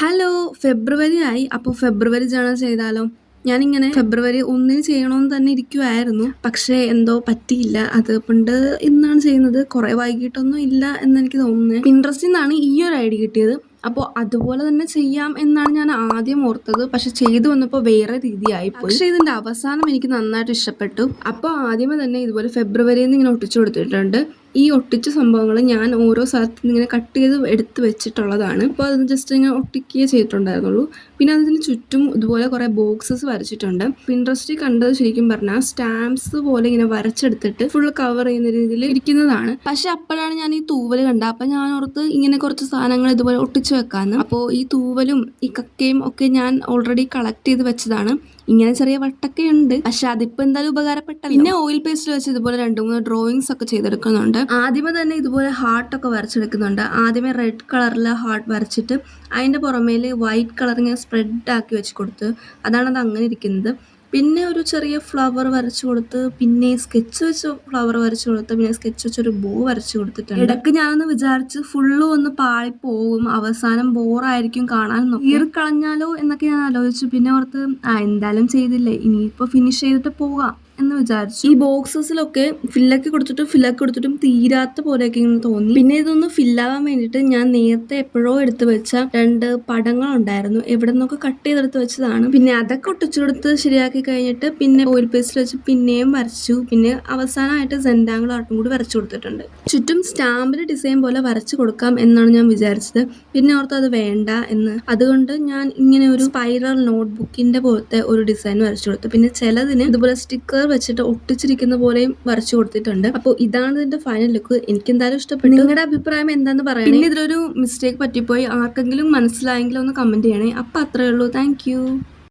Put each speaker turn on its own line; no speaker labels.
Hello! ഫെബ്രുവരി ആയി. അപ്പോൾ ഫെബ്രുവരി journal ചെയ്താലോ? ഞാനിങ്ങനെ ഫെബ്രുവരി 1 ചെയ്യണമെന്ന് തന്നെ ഇരിക്കുവായിരുന്നു. പക്ഷേ എന്തോ പറ്റിയില്ല. അതുകൊണ്ട് ഇന്നാണ് ചെയ്യുന്നത്. കുറേ വൈകിട്ടൊന്നും ഇല്ല എന്നെനിക്ക് തോന്നുന്നത്. പിൻട്രസ്റ്റിൽ നിന്നാണ് ഈ ഒരു ഐഡിയ കിട്ടിയത്. അപ്പോൾ അതുപോലെ തന്നെ ചെയ്യാം എന്നാണ് ഞാൻ ആദ്യം ഓർത്തത്. പക്ഷെ ചെയ്തു വന്നപ്പോൾ വേറെ രീതിയായിപ്പോയി. പക്ഷേ ഇതിൻ്റെ അവസാനം എനിക്ക് നന്നായിട്ട് ഇഷ്ടപ്പെട്ടു. അപ്പോൾ ആദ്യമേ തന്നെ ഇതുപോലെ ഫെബ്രുവരിയിൽ നിന്ന് ഇങ്ങനെ ഒട്ടിച്ചു കൊടുത്തിട്ടുണ്ട്. ഈ ഒട്ടിച്ച സംഭവങ്ങൾ ഞാൻ ഓരോ സ്ഥലത്ത് നിന്ന് ഇങ്ങനെ കട്ട് ചെയ്ത് എടുത്ത് വെച്ചിട്ടുള്ളതാണ്. അപ്പോൾ അത് ജസ്റ്റ് ഇങ്ങനെ ഒട്ടിക്കുകയേ ചെയ്തിട്ടുണ്ടായിരുന്നുള്ളൂ. പിന്നെ അതിന് ചുറ്റും ഇതുപോലെ കുറേ ബോക്സസ് വരച്ചിട്ടുണ്ട്. പിൻട്രസ്റ്റിൽ കണ്ടത് ശരിക്കും പറഞ്ഞാൽ സ്റ്റാമ്പ്സ് പോലെ ഇങ്ങനെ വരച്ചെടുത്തിട്ട് ഫുൾ കവർ ചെയ്യുന്ന രീതിയിൽ ഇരിക്കുന്നതാണ്. പക്ഷെ അപ്പോഴാണ് ഞാൻ ഈ തൂവൽ കണ്ടത്. അപ്പം ഞാൻ ഓർത്ത് ഇങ്ങനെ കുറച്ച് സാധനങ്ങൾ ഇതുപോലെ ഒട്ടിച്ച് വെക്കാമെന്ന്. അപ്പോൾ ഈ തൂവലും ഈ കക്കയും ഒക്കെ ഞാൻ ഓൾറെഡി കളക്ട് ചെയ്ത് വെച്ചതാണ്. ഇങ്ങനെ ചെറിയ വട്ടൊക്കെ ഉണ്ട്. പക്ഷെ അതിപ്പോൾ എന്തായാലും ഉപകാരപ്പെട്ടല്ലോ. പിന്നെ ഓയിൽ പേസ്റ്റ് വെച്ച് ഇതുപോലെ 2-3 ഡ്രോയിങ്സ് ഒക്കെ ചെയ്തെടുക്കുന്നുണ്ട്. ആദ്യമേ തന്നെ ഇതുപോലെ ഹാർട്ടൊക്കെ വരച്ചെടുക്കുന്നുണ്ട്. ആദ്യമേ റെഡ് കളറിൽ ഹാർട്ട് വരച്ചിട്ട് അതിൻ്റെ പുറമേൽ വൈറ്റ് കളർ ഇങ്ങനെ സ്പ്രെഡ് ആക്കി വെച്ച് കൊടുത്ത് അതാണത് അങ്ങനെ ഇരിക്കുന്നത്. പിന്നെ ഒരു ചെറിയ ഫ്ലവർ വരച്ചു കൊടുത്ത്, പിന്നെ സ്കെച്ച് വെച്ച് ഫ്ലവർ വരച്ചു കൊടുത്ത്, പിന്നെ സ്കെച്ച് വെച്ചൊരു ബോ വരച്ചു കൊടുത്തിട്ടുണ്ട്. ഇടയ്ക്ക് ഞാനൊന്ന് വിചാരിച്ച് ഫുള്ളും ഒന്ന് പാളിപ്പോവും, അവസാനം ബോറായിരിക്കും കാണാൻ, കളഞ്ഞാലോ എന്നൊക്കെ ഞാൻ ആലോചിച്ചു. പിന്നെ ഓർത്ത് എന്തായാലും ചെയ്തില്ലേ, ഇനിയിപ്പോൾ ഫിനിഷ് ചെയ്തിട്ട് പോകാം എന്ന് വിചാരിച്ചു. ഈ ബോക്സസിലൊക്കെ ഫില്ലാക്കി കൊടുത്തിട്ടും തീരാത്ത പോലെയൊക്കെ ഇങ്ങനെ തോന്നി. പിന്നെ ഇതൊന്ന് ഫില്ലാവാൻ വേണ്ടിയിട്ട് ഞാൻ നേരത്തെ എപ്പോഴോ എടുത്ത് വെച്ച 2 പടങ്ങളുണ്ടായിരുന്നു. എവിടെ നിന്നൊക്കെ കട്ട് ചെയ്തെടുത്ത് വെച്ചതാണ്. പിന്നെ അതൊക്കെ ഒട്ടിച്ചു കൊടുത്ത് ശരിയാക്കി കഴിഞ്ഞിട്ട് പിന്നെ ഓയിൽ പേസ്റ്റിൽ വെച്ച് പിന്നെയും വരച്ചു. പിന്നെ അവസാനമായിട്ട് സെന്റാങ്കിൾ ആർട്ടും കൂടി വരച്ചു കൊടുത്തിട്ടുണ്ട്. ചുറ്റും സ്റ്റാമ്പിൽ ഡിസൈൻ പോലെ വരച്ചു കൊടുക്കാം എന്നാണ് ഞാൻ വിചാരിച്ചത്. പിന്നെ ഓർത്ത് അത് വേണ്ട എന്ന്. അതുകൊണ്ട് ഞാൻ ഇങ്ങനെ ഒരു സ്പൈറൽ നോട്ട്ബുക്കിന്റെ പോലത്തെ ഒരു ഡിസൈൻ വരച്ചു കൊടുത്തു. പിന്നെ ചിലതിന് ഇതുപോലെ സ്റ്റിക്കർ വെച്ചിട്ട് ഒട്ടിച്ചിരിക്കുന്ന പോലെയും വരച്ചു കൊടുത്തിട്ടുണ്ട്. അപ്പോൾ ഇതാണ് ഇതിന്റെ ഫൈനൽ ലുക്ക്. എനിക്ക് എന്തായാലും ഇഷ്ടപ്പെട്ടു. നിങ്ങളുടെ അഭിപ്രായം എന്താന്ന് പറയണേ. പിന്നെ ഇതിലൊരു മിസ്റ്റേക്ക് പറ്റിപ്പോയി, ആർക്കെങ്കിലും മനസ്സിലായെങ്കിലും ഒന്ന് കമന്റ് ചെയ്യണേ. അപ്പൊ അത്രേ ഉള്ളൂ. താങ്ക്